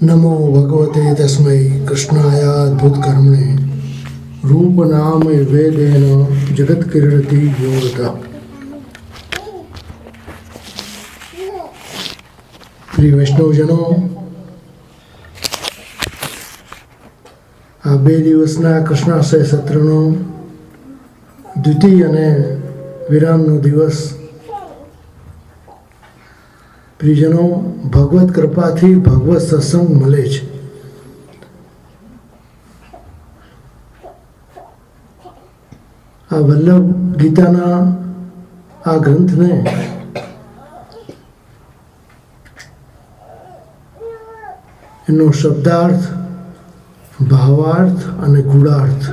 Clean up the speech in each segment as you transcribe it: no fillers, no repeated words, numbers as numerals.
नमो भगवते तस्मै कृष्णायाद्भुत कर्मणे रूप नाम वेदेन जगत क्रीडति योगतः। प्रिय वैष्णवजनो, आ 2 દિવસના કૃષ્ણાશય સત્રનો દ્વિતીય અને વિરામનો દિવસ. પ્રિયજનો, ભગવત કૃપાથી ભગવત સત્સંગ મળે છે. આ વલ્લભ ગીતાના આ ગ્રંથને એનો શબ્દાર્થ, ભાવાર્થ અને ગૂઢાર્થ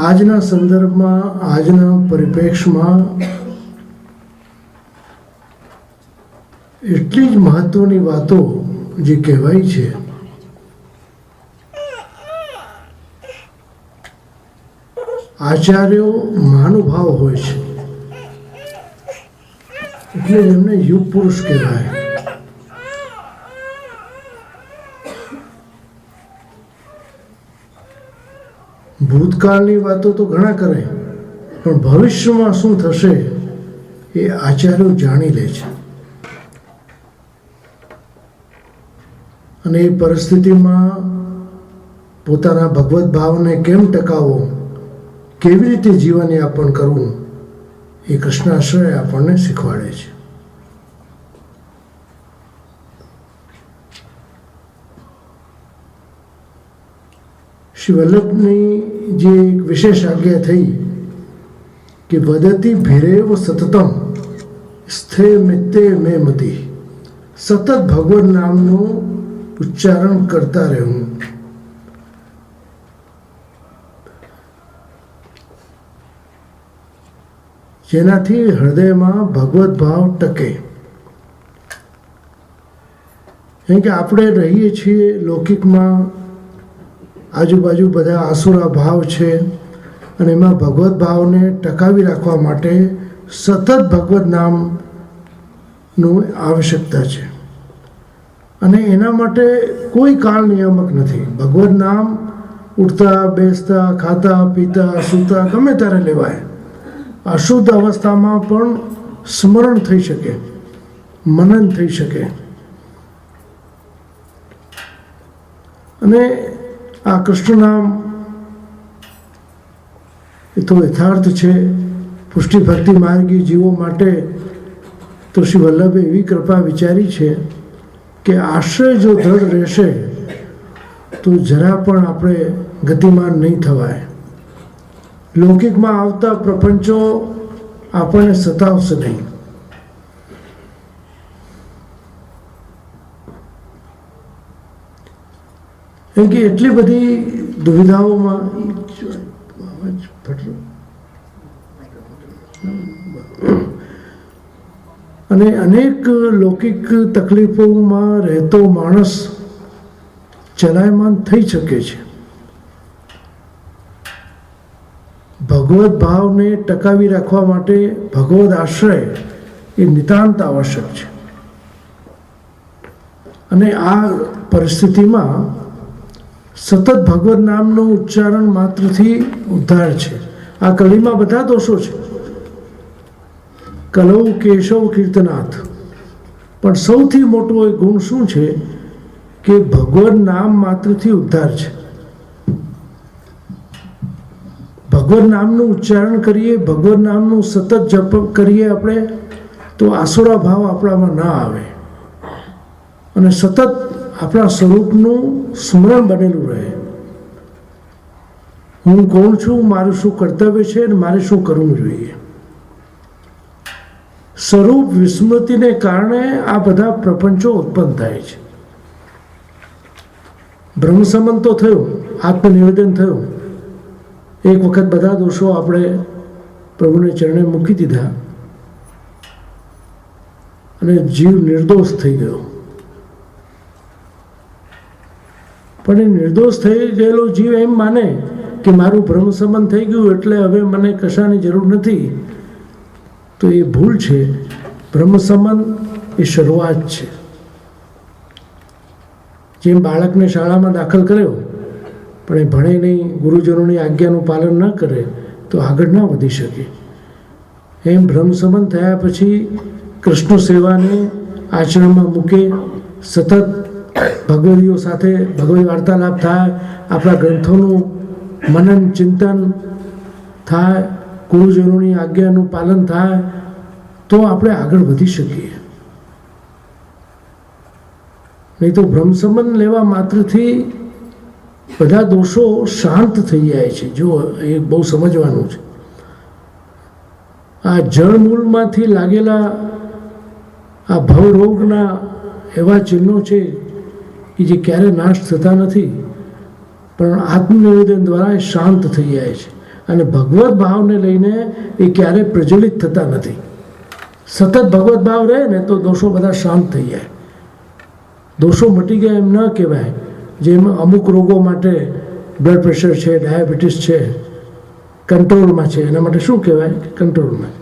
આજના સંદર્ભમાં, આજના પરિપ્રેક્ષમાં એટલી જ મહત્વની વાતો જે કહેવાય છે આચાર્યો મહાનુભાવ હોય છે એટલે એમને યુગ પુરુષ કહેવાય. ભૂતકાળની વાતો તો ઘણા કરે, પણ ભવિષ્યમાં શું થશે એ આચાર્યો જાણી લે છે. અને એ પરિસ્થિતિમાં પોતાના ભગવત ભાવને કેમ ટકાવવો, કેવી રીતે જીવનયાપન કરવું, એ કૃષ્ણાશ્રય આપણને શીખવાડે છે. શ્રી વલ્લભની જે એક વિશેષ આજ્ઞા થઈ કે વદતી ભેરેવ સતતમ સ્થે મિત્તે મે મતિ, સતત ભગવત નામનું ઉચ્ચારણ કરતા રહેવું. જેનાથી હૃદયમાં ભગવત ભાવ ટકે. કેમ કે આપણે રહીએ છીએ લૌકિકમાં, આજુબાજુ બધા આસુરા ભાવ છે, અને એમાં ભગવત ભાવને ટકાવી રાખવા માટે સતત ભગવત નામનું આવશ્યકતા છે. અને એના માટે કોઈ કાળ નિયામક નથી. ભગવત નામ ઉઠતા, બેસતા, ખાતા, પીતા, સૂતા ગમે ત્યારે લેવાય. અશુદ્ધ અવસ્થામાં પણ સ્મરણ થઈ શકે, મનન થઈ શકે. અને આ કૃષ્ણ નામ એ તો યથાર્થ છે. પુષ્ટિ ભક્તિ માર્ગી જીવો માટે તો શ્રી વલ્લભે એવી કૃપા વિચારી છે કે આશ્રય જો દ્રઢ રહેશે તો જરા પણ આપણે ગતિમાન નહીં થવાય. લૌકિકમાં આવતા પ્રપંચો આપણને સતાવશે નહીં. કેમ કે એટલી બધી દુવિધાઓમાં અને અનેક લૌકિક તકલીફોમાં રહેતો માણસ ચલાયમાન થઈ શકે છે. ભગવત ભાવને ટકાવી રાખવા માટે ભગવદ આશ્રય એ નિતાંત આવશ્યક છે. અને આ પરિસ્થિતિમાં સતત ભગવત નામનું ઉચ્ચારણ માત્રથી ઉદ્ધાર છે. આ કલીમાં બધા દોષો છે. કલૌ કેશવ કીર્તનાથ, પણ સૌથી મોટો એ ગુણ શું છે કે ભગવત નામ માત્રથી ઉદ્ધાર છે. ભગવત નામનું ઉચ્ચારણ કરીએ, ભગવત નામનું સતત જપ કરીએ આપણે, તો આસુરા ભાવ આપણામાં ના આવે અને સતત આપણા સ્વરૂપનું સ્મરણ બનેલું રહે. હું કોણ છું, મારું શું કર્તવ્ય છે અને મારે શું કરવું જોઈએ. સ્વરૂપ વિસ્મૃતિને કારણે આ બધા પ્રપંચો ઉત્પન્ન થાય છે. બ્રહ્મસમન તો થયું, આત્મનિવેદન થયું. એક વખત બધા દોષો આપણે પ્રભુને ચરણે મૂકી દીધા અને જીવ નિર્દોષ થઈ ગયો. પણ એ નિર્દોષ થઈ ગયેલો જીવ એમ માને કે મારું બ્રહ્મસમન થઈ ગયું એટલે હવે મને કશાની જરૂર નથી, તો એ ભૂલ છે. બ્રહ્મસમન એ શરૂઆત છે. જેમ બાળકને શાળામાં દાખલ કર્યો પણ એ ભણે નહીં, ગુરુજનોની આજ્ઞાનું પાલન ન કરે તો આગળ ન વધી શકે. એમ બ્રહ્મસંબંધ થયા પછી કૃષ્ણ સેવાને આચરણમાં મૂકે, સતત ભગવદીઓ સાથે ભગવદ વાર્તાલાપ થાય, આપણા ગ્રંથોનું મનન ચિંતન થાય, ગુરુજનોની આજ્ઞાનું પાલન થાય તો આપણે આગળ વધી શકીએ. નહીં તો બ્રહ્મસંબંધ લેવા માત્રથી બધા દોષો શાંત થઈ જાય છે. જો એ બહુ સમજવાનું છે. આ જળમૂળમાંથી લાગેલા આ ભવરોગના એવા ચિહ્નો છે કે જે ક્યારે નાશ થતા નથી, પણ આત્મનિવેદન દ્વારા એ શાંત થઈ જાય છે. અને ભગવત ભાવને લઈને એ ક્યારેય પ્રજ્વલિત થતા નથી. સતત ભગવત ભાવ રહે ને તો દોષો બધા શાંત થઈ જાય. દોષો મટી ગયા એમ ન કહેવાય. જેમ અમુક રોગો માટે બ્લડ પ્રેશર છે, ડાયાબિટીસ છે, કંટ્રોલમાં છે, એના માટે શું કહેવાય? કંટ્રોલમાં.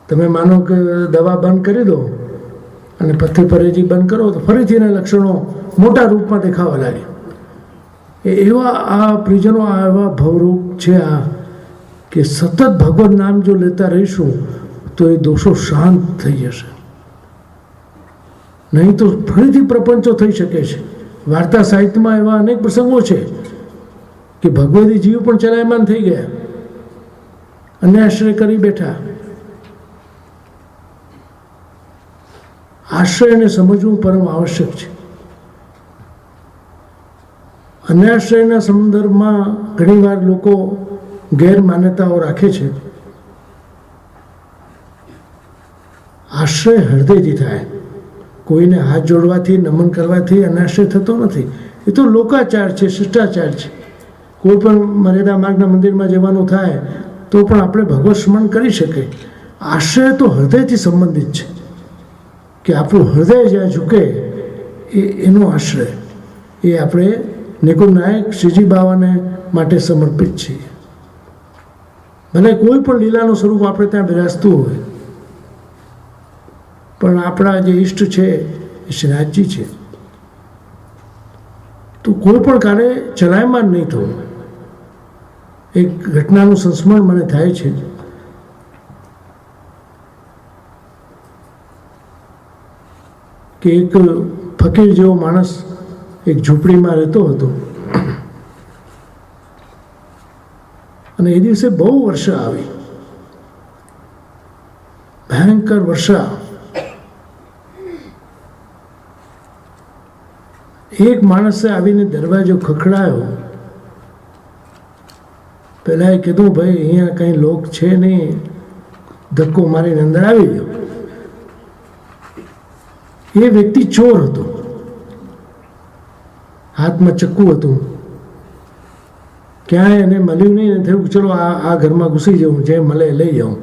તમે માનો કે દવા બંધ કરી દો અને પથ્થર પરેજી બંધ કરો તો ફરીથી એના લક્ષણો મોટા રૂપમાં દેખાવા લાગે. એવા આ પ્રિજનો, આ એવા ભવરોગ છે આ કે સતત ભગવત નામ જો લેતા રહીશું તો એ દોષો શાંત થઈ જશે. નહીં તો ફરીથી પ્રપંચો થઈ શકે છે. વાર્તા સાહિત્યમાં એવા અનેક પ્રસંગો છે કે ભગવદી જીવ પણ ચલાયમાન થઈ ગયા, અન્યાશ્રય કરી બેઠા. આશ્રયને સમજવું પરમ આવશ્યક છે. અન્યાશ્રયના સંદર્ભમાં ઘણીવાર લોકો ગેરમાન્યતાઓ રાખે છે. આશ્રય હૃદયથી થાય. કોઈને હાથ જોડવાથી, નમન કરવાથી અન્યાશ્રય થતો નથી. એ તો લોકાચાર છે, શિષ્ટાચાર છે. કોઈ પણ મર્યાદા માર્ગના મંદિરમાં જવાનું થાય તો પણ આપણે ભગવત સ્મરણ કરી શકીએ. આશ્રય તો હૃદયથી સંબંધિત છે કે આપણું હૃદય જ્યાં ઝૂકે એનો આશ્રય. એ આપણે નિકુંજ શ્રીજી બાવાને માટે સમર્પિત છીએ. ભલે કોઈ પણ લીલાનું સ્વરૂપ આપણે ત્યાં બિરાજતું હોય, પણ આપણા જે ઈષ્ટ છે એ શ્રીનાથજી છે. તો કોઈ પણ કાર્ય ચલાયમાન નહીં થવું. એક ઘટનાનું સંસ્મરણ મને થાય છે. કે એક ફકીર જેવો માણસ એક ઝૂંપડીમાં રહેતો હતો અને એ દિવસે બહુ વર્ષા આવી, ભયંકર વર્ષા. એક માણસે આવીને દરવાજો ખખડાયો. પહેલા એ કીધું, ભાઈ અહીંયા કંઈ લોક છે નહીં, ધક્કો મારીને અંદર આવી ગયો. એ વ્યક્તિ ચોર હતો, હાથમાં ચક્કુ હતું. ક્યાંય એને મળ્યું નહીં, થયું ચલો આ ઘરમાં ઘૂસી જવું, જે મળે લઈ જાઉં.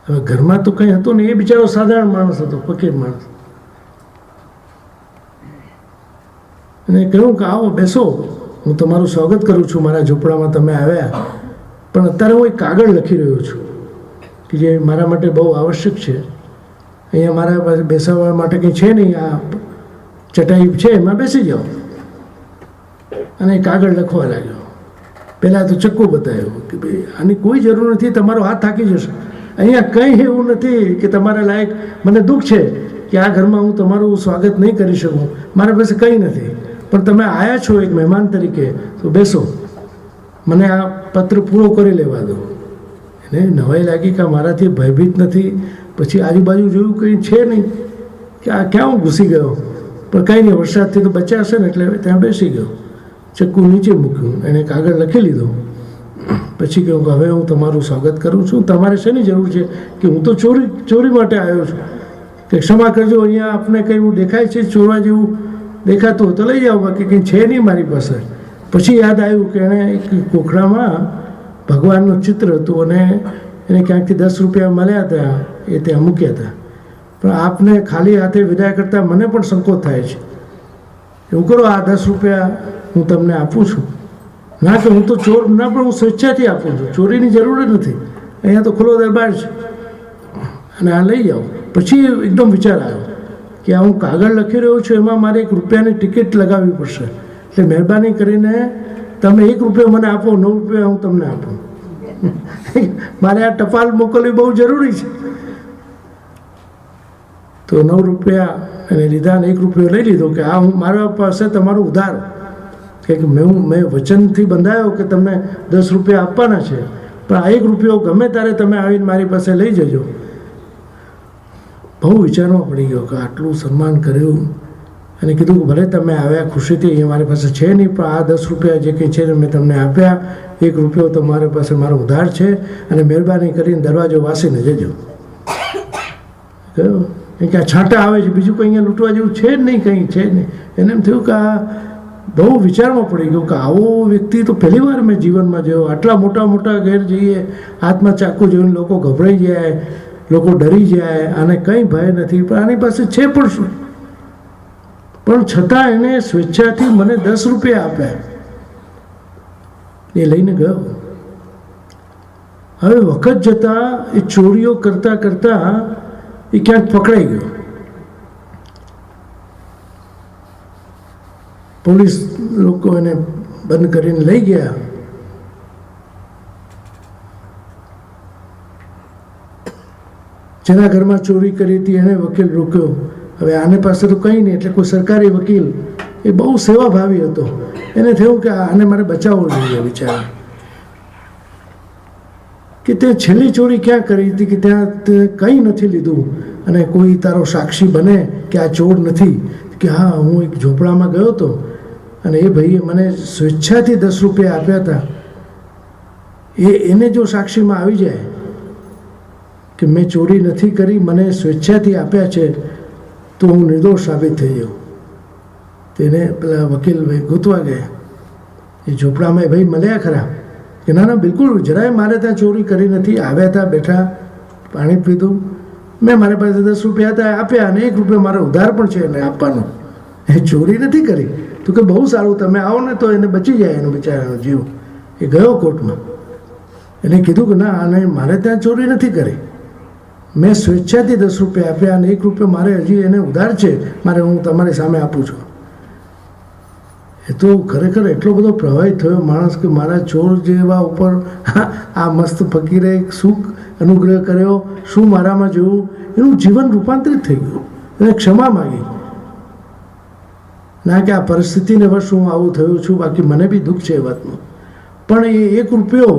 હવે ઘરમાં તો કંઈ હતું ને, એ બિચારો સાધારણ માણસ હતો, ફકીર માણસ. અને કહ્યું કે આવો બેસો, હું તમારું સ્વાગત કરું છું, મારા ઝૂંપડામાં તમે આવ્યા. પણ અત્યારે હું એક કાગળ લખી રહ્યો છું કે જે મારા માટે બહુ આવશ્યક છે. અહીંયા મારા પાસે બેસાડવા માટે કંઈ છે નહીં, આ ચટાઈ છે એમાં બેસી જાઓ. અને કાગળ લખવા લાગ્યો. પહેલાં તો ચક્કુ બતાવ્યો કે ભાઈ આની કોઈ જરૂર નથી, તમારો હાથ થાકી જશે. અહીંયા કંઈ એવું નથી કે તમારા લાયક. મને દુઃખ છે કે આ ઘરમાં હું તમારું સ્વાગત નહીં કરી શકું, મારા પાસે કંઈ નથી, પણ તમે આવ્યા છો એક મહેમાન તરીકે તો બેસો, મને આ પત્ર પૂરો કરી લેવા દો. એને નવાઈ લાગી કે મારાથી ભયભીત નથી. પછી આજુબાજુ જોયું કંઈ છે નહીં કે આ ક્યાં હું ઘૂસી ગયો. પણ કંઈ નહીં, વરસાદથી તો બચ્યા હશે ને એટલે ત્યાં બેસી ગયો. ચક્કુ નીચે મૂક્યું, એને કાગળ લખી લીધો. પછી કહ્યું કે હવે હું તમારું સ્વાગત કરું છું, તમારે શેની જરૂર છે? કે હું તો ચોરી માટે આવ્યો છું, કે ક્ષમા કરજો, અહીંયા આપને કંઈ દેખાય છે ચોરવા જેવું દેખાતું હોય તો લઈ જાઓ, બાકી કંઈ છે નહીં મારી પાસે. પછી યાદ આવ્યું કે એણે એક કોખડામાં ભગવાનનું ચિત્ર હતું અને એને ક્યાંકથી 10 રૂપિયા મળ્યા હતા, એ ત્યાં મૂક્યા હતા. પણ આપને ખાલી હાથે વિદાય કરતાં મને પણ સંકોચ થાય છે. એવું કરો, આ 10 રૂપિયા હું તમને આપું છું. ના કે હું તો ચોર ના, પણ હું સ્વેચ્છાથી આપું છું, ચોરીની જરૂર જ નથી, અહીંયા તો ખુલ્લો દરબાર છે. અને આ લઈ જાઓ. પછી એકદમ વિચાર આવ્યો કે આ હું કાગળ લખી રહ્યો છું, એમાં મારે 1 રૂપિયાની ટિકિટ લગાવવી પડશે, એટલે મહેરબાની કરીને તમે 1 રૂપિયો મને આપો, 9 રૂપિયા હું તમને આપું. મારે આ ટપાલ મોકલવી બહુ જરૂરી છે. તો 9 રૂપિયા એને લીધા અને 1 રૂપિયો લઈ લીધો કે આ હું મારા પાસે તમારું ઉધાર, કે મેં વચનથી બંધાયો કે તમને 10 રૂપિયા આપવાના છે, પણ આ 1 રૂપિયો ગમે ત્યારે તમે આવીને મારી પાસે લઈ જજો. બહુ વિચારવા પડી ગયો કે આટલું સન્માન કર્યું અને કીધું કે ભલે તમે આવ્યા ખુશીથી, અહીંયા મારી પાસે છે નહીં, પણ આ 10 રૂપિયા જે કંઈ છે મેં તમને આપ્યા, 1 રૂપિયો તમારી પાસે મારો ઉધાર છે અને મહેરબાની કરીને દરવાજો વાસીને જજો. કહ્યું કે આ છાંટા આવે છે, બીજું કંઈ અહીંયા લૂંટવા જેવું છે જ નહીં, કંઈ છે જ નહીં. એને એમ થયું કે આ બહુ વિચારમાં પડી ગયો કે આવો વ્યક્તિ તો પહેલી વાર મેં જીવનમાં જોયો. આટલા મોટા મોટા ઘેર જઈએ, હાથમાં ચાકુ જોઈને લોકો ગભરાઈ જાય, લોકો ડરી જાય, આને કંઈ ભય નથી, પણ આની પાસે છે પણ શું. પણ છતાં એને સ્વેચ્છાથી મને 10 રૂપિયા આપ્યા, એ લઈને ગયો. હવે વખત જતાં એ ચોરીઓ કરતાં કરતાં એ ક્યાંક પકડાઈ ગયો. પોલીસ લોકો એને બંધ કરીને લઈ ગયા. જેના ઘરમાં ચોરી કરી હતી એને વકીલ રોક્યો. હવે આને પાસે તો કંઈ નહીં, એટલે કોઈ સરકારી વકીલ, એ બહુ સેવાભાવી હતો. એને થયું કે આને મારે બચાવવો જોઈએ બિચારા, કે તે છેલ્લી ચોરી ક્યાં કરી હતી, કે ત્યાં તે કંઈ નથી લીધું અને કોઈ તારો સાક્ષી બને કે આ ચોર નથી, કે હા હું એક ઝૂંપડામાં ગયો હતો અને એ ભાઈએ મને સ્વેચ્છાથી 10 રૂપિયા આપ્યા હતા. એને જો સાક્ષીમાં આવી જાય કે મેં ચોરી નથી કરી, મને સ્વેચ્છાથી આપ્યા છે, તો હું નિર્દોષ સાબિત થઈ જાઉં. તેને પેલા વકીલ ભાઈ ગોતવા ગયા. એ ઝૂંપડામાં એ ભાઈ મળ્યા ખરા કે ના ના બિલકુલ જરાય મારે ત્યાં ચોરી કરી નથી. આવ્યા હતા, બેઠા, પાણી પીધું, મેં મારી પાસે 10 રૂપિયા હતા આપ્યા અને 1 રૂપિયો મારો ઉધાર પણ છે એને આપવાનો, એ ચોરી નથી કરી. તો કે બહુ સારું, તમે આવો ને તો એને બચી જાય એનો બિચારાનો જીવ. એ ગયો કોર્ટમાં, એને કીધું કે ના આને મારે ત્યાં ચોરી નથી કરી, મેં સ્વેચ્છાથી 10 રૂપિયા આપ્યા અને 1 રૂપિયો મારે હજી એને ઉધાર છે, મારે હું તમારી સામે આપું છું. એ તો ખરેખર એટલો બધો પ્રભાવિત થયો માણસ કે મારા ચોર જેવા ઉપર આ મસ્ત ફકીરે શું અનુગ્રહ કર્યો, શું મારામાં જોયું. એનું જીવન રૂપાંતરિત થઈ ગયું. એને ક્ષમા માગી, ના કે આ પરિસ્થિતિને વશ હું આવું થયું છું, બાકી મને બી દુઃખ છે એ વાતનું. પણ એ 1 રૂપિયો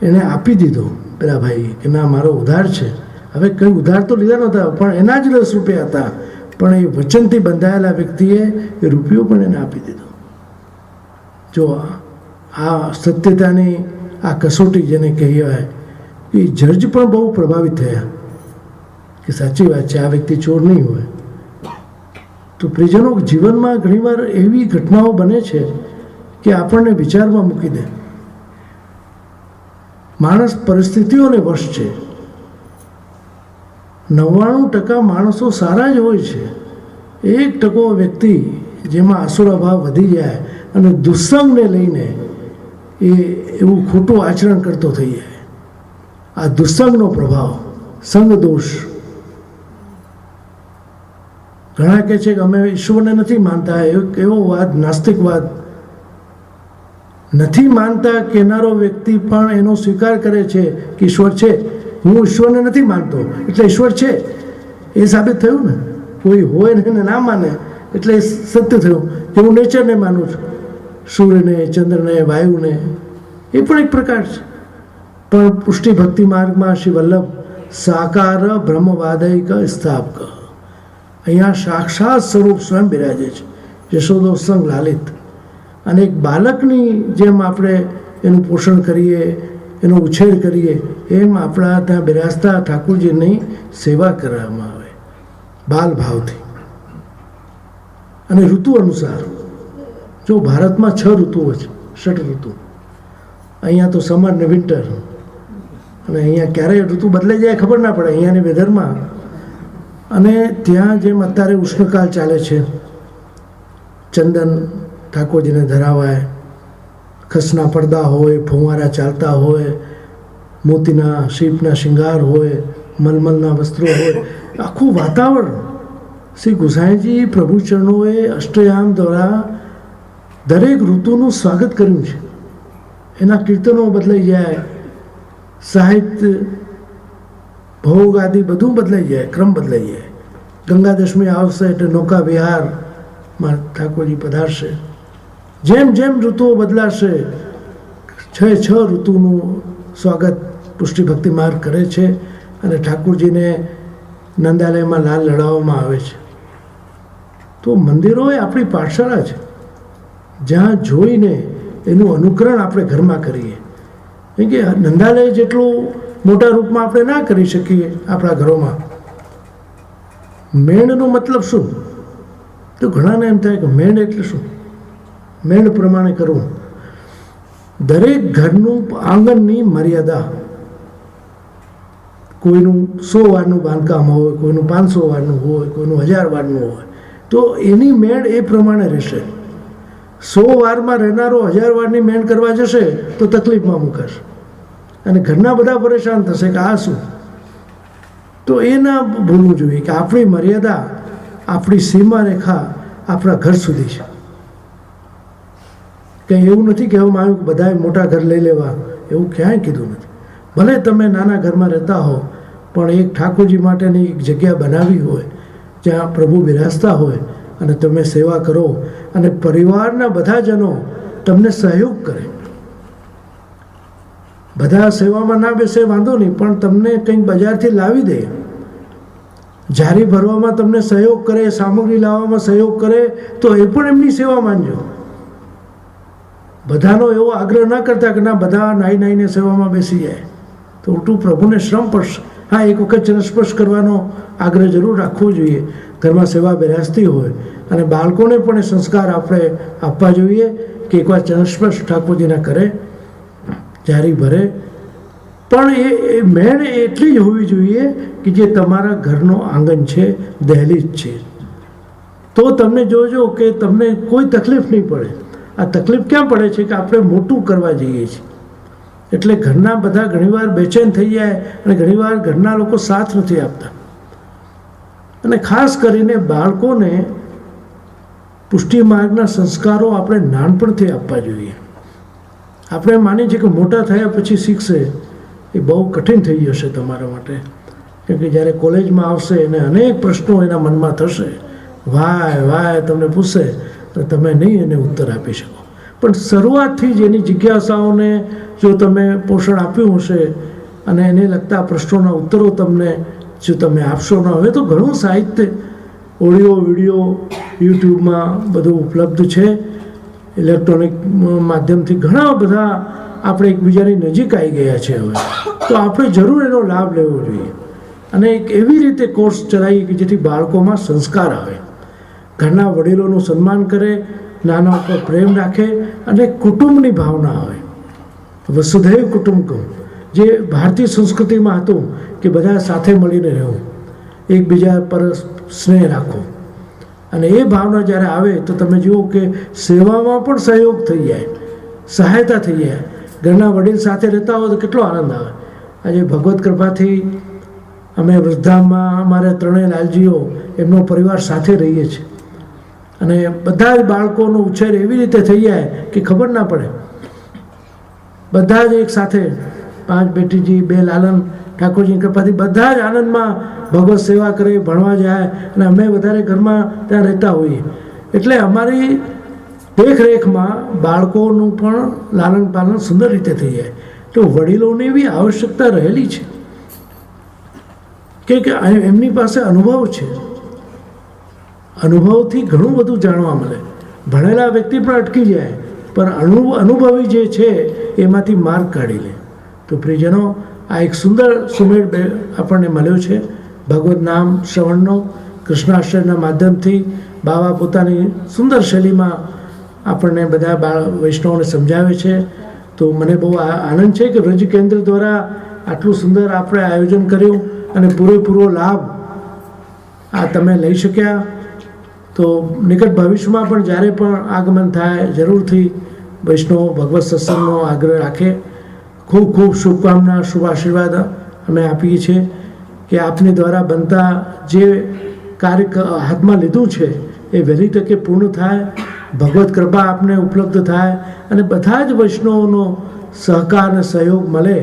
એને આપી દીધો પેલા ભાઈ કે ના મારો ઉધાર છે. હવે કંઈ ઉધાર તો લીધા નહોતા, પણ એના જ 10 રૂપિયા હતા, પણ એ વચનથી બંધાયેલા વ્યક્તિએ એ રૂપિયો પણ એને આપી દીધો. જો આ સત્યતાની આ કસોટી જેને કહેવાય, એ જજ પણ બહુ પ્રભાવિત થયા કે સાચી વાત છે, આ વ્યક્તિ ચોર નહીં હોય. તો પ્રિયજનો, જીવનમાં ઘણીવાર એવી ઘટનાઓ બને છે કે આપણને વિચારમાં મૂકી દે. માણસ પરિસ્થિતિઓને વશ છે. 99% માણસો સારા જ હોય છે. 1% વ્યક્તિ જેમાં આસુરાભાવ વધી જાય અને દુસ્સંગને લઈને એ એવું ખોટું આચરણ કરતો થઈ જાય. આ દુસ્સંગનો પ્રભાવ, સંગ દોષ. ઘણા કહે છે કે અમે ઈશ્વરને નથી માનતા, એવો વાદ, નાસ્તિકવાદ. નથી માનતા કહેનારો વ્યક્તિ પણ એનો સ્વીકાર કરે છે કે ઈશ્વર છે. હું ઈશ્વરને નથી માનતો એટલે ઈશ્વર છે, એ સાબિત થયું ને. કોઈ હોય ને એને ના માને એટલે એ સત્ય થયું કે હું નેચરને માનું છું, સૂર્યને, ચંદ્રને, વાયુને. એ પણ એક પ્રકાર છે. પણ પુષ્ટિ ભક્તિ માર્ગમાં શ્રી વલ્લભ સાકાર બ્રહ્મવાદયિક સ્થાપક, અહીંયા સાક્ષાત સ્વરૂપ સ્વયં બિરાજે છે, યશોદોત્સંગ લાલિત. અને એક બાળકની જેમ આપણે એનું પોષણ કરીએ, એનો ઉછેર કરીએ, એમ આપણા ત્યાં બિરાજતા ઠાકોરજીની સેવા કરવામાં આવે બાલ ભાવથી. અને ઋતુ અનુસાર, જો ભારતમાં 6 ઋતુઓ છે, 6 ઋતુ. અહીંયા તો સમર ને વિન્ટર, અને અહીંયા ક્યારે ઋતુ બદલાઈ જાય ખબર ના પડે અહીંયાની વેધરમાં. અને ત્યાં જેમ અત્યારે ઉષ્ણકાળ ચાલે છે, ચંદન ઠાકોરજીને ધરાવાય, ખસના પડદા હોય, ફુવારા ચાલતા હોય, મોતીના શિલ્પના શિંગાર હોય, મલમલના વસ્ત્રો હોય, આખું વાતાવરણ શ્રી ગુસાઈજી પ્રભુ ચરણોએ અષ્ટયામ દ્વારા દરેક ઋતુનું સ્વાગત કર્યું છે. એના કીર્તનો બદલાઈ જાય, સાહિત્ય, ભોગ આદિ બધું બદલાઈ જાય, ક્રમ બદલાઈ જાય. ગંગા દશમી આવશે એટલે નૌકા વિહારમાં ઠાકોરજી પધારશે. જેમ જેમ ઋતુઓ બદલાશે, 6 ઋતુનું સ્વાગત પુષ્ટિ ભક્તિ માર્ગ કરે છે અને ઠાકોરજીને નંદાલયમાં લાલ લડાવવામાં આવે છે. તો મંદિરો એ આપણી પાઠશાળા છે, જ્યાં જોઈને એનું અનુકરણ આપણે ઘરમાં કરીએ. કેમ કે નંદાલય જેટલું મોટા રૂપમાં આપણે ના કરી શકીએ આપણા ઘરોમાં. મેણનો મતલબ શું? તો ઘણાને એમ થાય કે મેણ એટલે શું? મેણ પ્રમાણે કરવું. દરેક ઘરનું આંગણની મર્યાદા, કોઈનું 100 વારનું બાંધકામ હોય, કોઈનું 500 વારનું હોય, કોઈનું 1000 વારનું હોય, તો એની મેળ એ પ્રમાણે રહેશે. 100 વારમાં રહેનારો 1000 વારની મેળ કરવા જશે તો તકલીફમાં મુકાશે અને ઘરના બધા પરેશાન થશે કે આ શું. તો એ ના ભૂલવું જોઈએ કે આપણી મર્યાદા, આપણી સીમા રેખા આપણા ઘર સુધી છે. કંઈ એવું નથી કહેવામાં આવ્યું કે બધાએ મોટા ઘર લઈ લેવા, એવું ક્યાંય કીધું નથી. ભલે તમે નાના ઘરમાં રહેતા હો, પણ એક ઠાકોરજી માટેની એક જગ્યા બનાવી હોય જ્યાં પ્રભુ બિરાજતા હોય અને તમે સેવા કરો અને પરિવારના બધા જનો તમને સહયોગ કરે. બધા સેવામાં ના બેસે વાંધો નહીં, પણ તમને કંઈક બજારથી લાવી દે, જારી ભરવામાં તમને સહયોગ કરે, સામગ્રી લાવવામાં સહયોગ કરે, તો એ પણ એમની સેવા માનજો. બધાનો એવો આગ્રહ ના કરતા કે ના બધા નાઈને સેવામાં બેસી જાય, તો ઉલટું પ્રભુને શ્રમ પડશે. હા, એક વખત ચરણસ્પર્શ કરવાનો આગ્રહ જરૂર રાખવો જોઈએ ઘરમાં સેવા બિરાજતી હોય. અને બાળકોને પણ એ સંસ્કાર આપણે આપવા જોઈએ કે એકવાર ચરણસ્પર્શ ઠાકોરજીના કરે, જારી ભરે. પણ એ મેળ એટલી જ હોવી જોઈએ કે જે તમારા ઘરનો આંગણ છે, દહેલીજ છે. તો તમને જોજો કે તમને કોઈ તકલીફ નહીં પડે. આ તકલીફ ક્યાં પડે છે કે આપણે મોટું કરવા જઈએ છીએ એટલે ઘરના બધા ઘણીવાર બેચેન થઈ જાય અને ઘણીવાર ઘરના લોકો સાથ નથી આપતા. અને ખાસ કરીને બાળકોને પુષ્ટિ માર્ગના સંસ્કારો આપણે નાનપણથી આપવા જોઈએ. આપણે માનીએ છીએ કે મોટા થયા પછી શીખશે, એ બહુ કઠિન થઈ જશે તમારા માટે. કેમ કે જ્યારે કોલેજમાં આવશે અને અનેક પ્રશ્નો એના મનમાં થશે, વાય તમને પૂછશે તો તમે નહીં એને ઉત્તર આપી શકો. પણ શરૂઆતથી જ એની જિજ્ઞાસાઓને જો તમે પોષણ આપ્યું હશે અને એને લગતા પ્રશ્નોના ઉત્તરો તમને જો તમે આપશો ન, હવે તો ઘણું સાહિત્ય, ઓડિયો વિડીયો યુટ્યુબમાં બધું ઉપલબ્ધ છે. ઇલેક્ટ્રોનિક માધ્યમથી ઘણા બધા આપણે એકબીજાની નજીક આવી ગયા છે હવે. તો આપણે જરૂર એનો લાભ લેવો જોઈએ અને એક એવી રીતે કોર્સ ચલાવીએ કે જેથી બાળકોમાં સંસ્કાર આવે, ઘરના વડીલોનું સન્માન કરે, નાના ઉપર પ્રેમ રાખે અને કુટુંબની ભાવના આવે. વસુધૈવ કુટુંબકમ, જે ભારતીય સંસ્કૃતિમાં હતું કે બધા સાથે મળીને રહેવું, એકબીજા પર સ્નેહ રાખવો. અને એ ભાવના જ્યારે આવે તો તમે જુઓ કે સેવામાં પણ સહયોગ થઈ જાય, સહાયતા થઈ જાય. ઘરના વડીલ સાથે રહેતા હોય તો કેટલો આનંદ આવે. આજે ભગવત કૃપાથી અમે વૃદ્ધામાં અમારે 3 લાલજીઓ એમનો પરિવાર સાથે રહીએ છીએ અને બધા જ બાળકોનો ઉછેર એવી રીતે થઈ જાય કે ખબર ના પડે. બધા જ એક સાથે 5 બેટીજી 2 લાલન, ઠાકોરજીની કૃપાથી બધા જ આનંદમાં ભગવત સેવા કરે, ભણવા જાય અને અમે વધારે ઘરમાં ત્યાં રહેતા હોઈએ. એટલે અમારી દેખરેખમાં બાળકોનું પણ લાલન પાલન સુંદર રીતે થઈ જાય. તો વડીલોની એવી આવશ્યકતા રહેલી છે કે એમની પાસે અનુભવ છે, અનુભવથી ઘણું બધું જાણવા મળે. ભણેલા વ્યક્તિ પણ અટકી જાય, પણ અનુભવી જે છે એમાંથી માર્ગ કાઢી લે. તો પ્રિયજનો, આ એક સુંદર સુમેળ આપણને મળ્યો છે ભગવત નામ શ્રવણનો. કૃષ્ણાષ્ટકના માધ્યમથી બાવા પોતાની સુંદર શૈલીમાં આપણને બધા વૈષ્ણવોને સમજાવે છે. તો મને બહુ આનંદ છે કે વ્રજ કેન્દ્ર દ્વારા આટલું સુંદર આપણે આયોજન કર્યું અને પૂરેપૂરો લાભ આ તમે લઈ શક્યા. તો નિકટ ભવિષ્યમાં પણ જ્યારે પણ આગમન થાય જરૂરથી વૈષ્ણવ ભગવત સત્સંગનો આગ્રહ રાખે. ખૂબ ખૂબ શુભકામના, શુભ આશીર્વાદ અમે આપીએ છીએ. કે આપની દ્વારા બનતા જે કાર્ય હાથમાં લીધું છે એ વહેલી તકે પૂર્ણ થાય, ભગવત કૃપા આપને ઉપલબ્ધ થાય અને બધા જ વૈષ્ણવોનો સહકાર અને સહયોગ મળે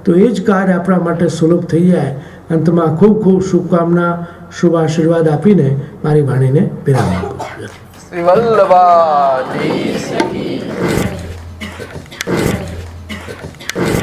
તો એ જ કાર્ય આપણા માટે સુલભ થઈ જાય. અંતમાં ખૂબ ખૂબ શુભકામના, શુભ આશીર્વાદ આપીને મારી વાણીને વિરામ આપું. શ્રી વલ્લભાધીશ કી